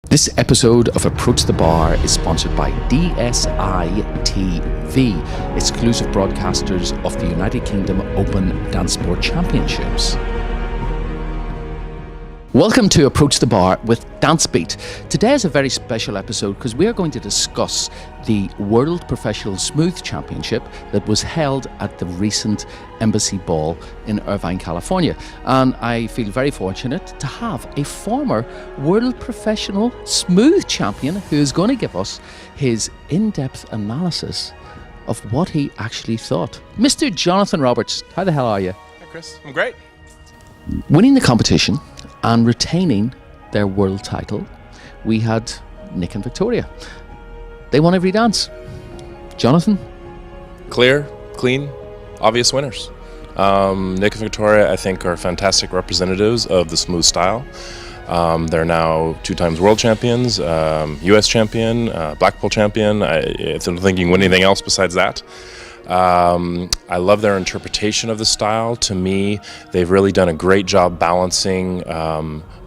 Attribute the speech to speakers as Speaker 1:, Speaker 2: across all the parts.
Speaker 1: This episode of Approach the Bar is sponsored by DSI TV, exclusive broadcasters of the United Kingdom Open Dance Sport Championships. Welcome to Approach the Bar with Dance Beat. Today is a very special episode because we are going to discuss the World Professional Smooth Championship that was held at the recent Embassy Ball in Irvine, California. And I feel very fortunate to have a former World Professional Smooth Champion who is going to give us his in-depth analysis of what he actually thought. Mr. Jonathan Roberts, how the hell are you?
Speaker 2: Hi Chris, I'm great.
Speaker 1: Winning the competition and retaining their world title, we had Nick and Viktorija. They won every dance. Jonathan?
Speaker 2: Clear, clean, obvious winners. Nick and Viktorija, I think, are fantastic representatives of the smooth style. They're now 2 times world champions, US champion, Blackpool champion. I don't think you can win anything else besides that. I love their interpretation of the style. To me, they've really done a great job balancing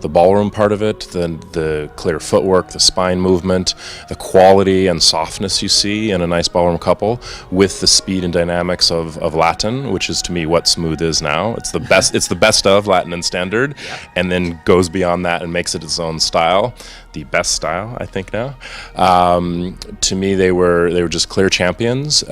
Speaker 2: the ballroom part of it, the clear footwork, the spine movement, the quality and softness you see in a nice ballroom couple with the speed and dynamics of Latin, which is to me what smooth is now. It's the best. It's the best of Latin and standard, and then goes beyond that and makes it its own style. The best style, I think, now. To me, they were just clear champions.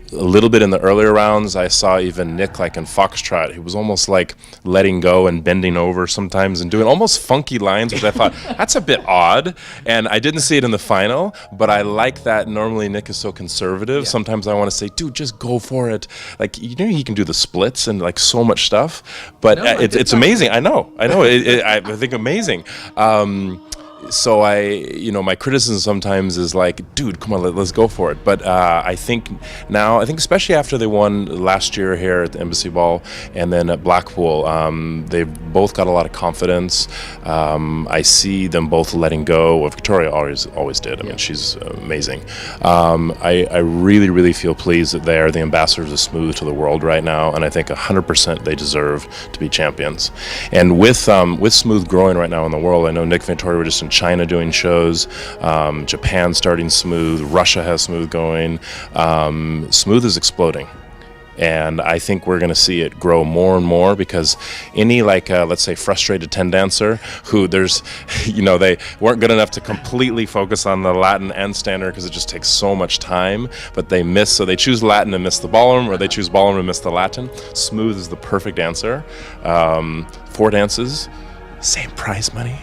Speaker 2: A little bit in the earlier rounds, I saw even Nick, like in Foxtrot, he was almost like letting go and bending over sometimes and doing almost funky lines, which I thought, that's a bit odd. And I didn't see it in the final, but I like that normally Nick is so conservative. Yeah. Sometimes I want to say, dude, just go for it. Like, he can do the splits and like so much stuff, but it's amazing. I know. I think amazing. So my criticism sometimes is like, dude, come on, let's go for it. But I think especially after they won last year here at the Embassy Ball and then at Blackpool, they've both got a lot of confidence. I see them both letting go. Well, Viktorija always did. I mean, she's amazing. I really, really feel pleased that they are the ambassadors of smooth to the world right now, and I think 100% they deserve to be champions. And with smooth growing right now in the world, I know Nick and Viktorija were just in China doing shows, Japan starting smooth, Russia has smooth going. Smooth is exploding. And I think we're going to see it grow more and more because any let's say frustrated 10 dancer who they weren't good enough to completely focus on the Latin and standard because it just takes so much time, but so they choose Latin and miss the ballroom, or they choose ballroom and miss the Latin. Smooth is the perfect answer. 4 dances, same prize money.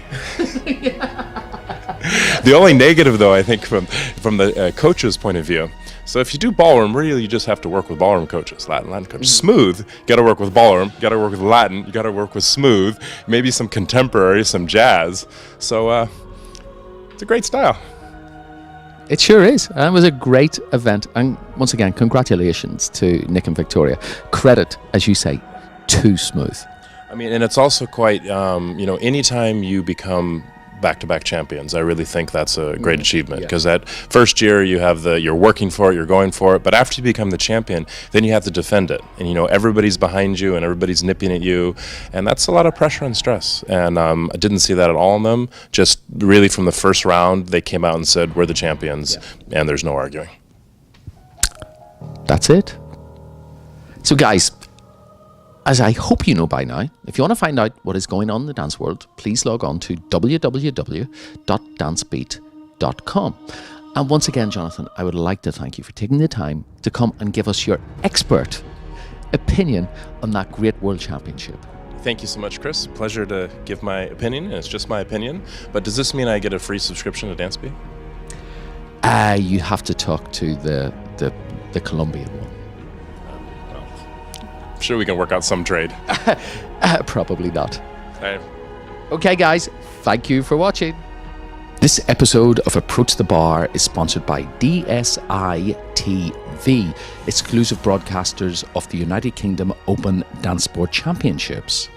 Speaker 2: The only negative, though, I think from the coach's point of view. So if you do ballroom, really you just have to work with ballroom coaches, Latin coaches. Smooth, you got to work with ballroom, you got to work with Latin, you got to work with smooth, maybe some contemporary, some jazz. So it's a great style.
Speaker 1: It sure is. And it was a great event. And once again, congratulations to Nick and Viktorija. Credit, as you say, to Smooth.
Speaker 2: I mean, and it's also quite, anytime you become back-to-back champions, I really think that's a great achievement, because that first year you're working for it, you're going for it, but after you become the champion, then you have to defend it, and everybody's behind you and everybody's nipping at you, and that's a lot of pressure and stress, and I didn't see that at all in them. Just really from the first round, they came out and said, we're the champions, and there's no arguing.
Speaker 1: That's it. So guys, as I hope you know by now, if you want to find out what is going on in the dance world, please log on to www.dancebeat.com. And once again, Jonathan, I would like to thank you for taking the time to come and give us your expert opinion on that great World Championship.
Speaker 2: Thank you so much, Chris. Pleasure to give my opinion, and it's just my opinion. But does this mean I get a free subscription to DanceBeat?
Speaker 1: You have to talk to the Colombian one.
Speaker 2: Sure, we can work out some trade.
Speaker 1: Probably not.
Speaker 2: Right.
Speaker 1: Okay, guys, thank you for watching. This episode of Approach the Bar is sponsored by DSI TV, exclusive broadcasters of the United Kingdom Open Dance Sport Championships.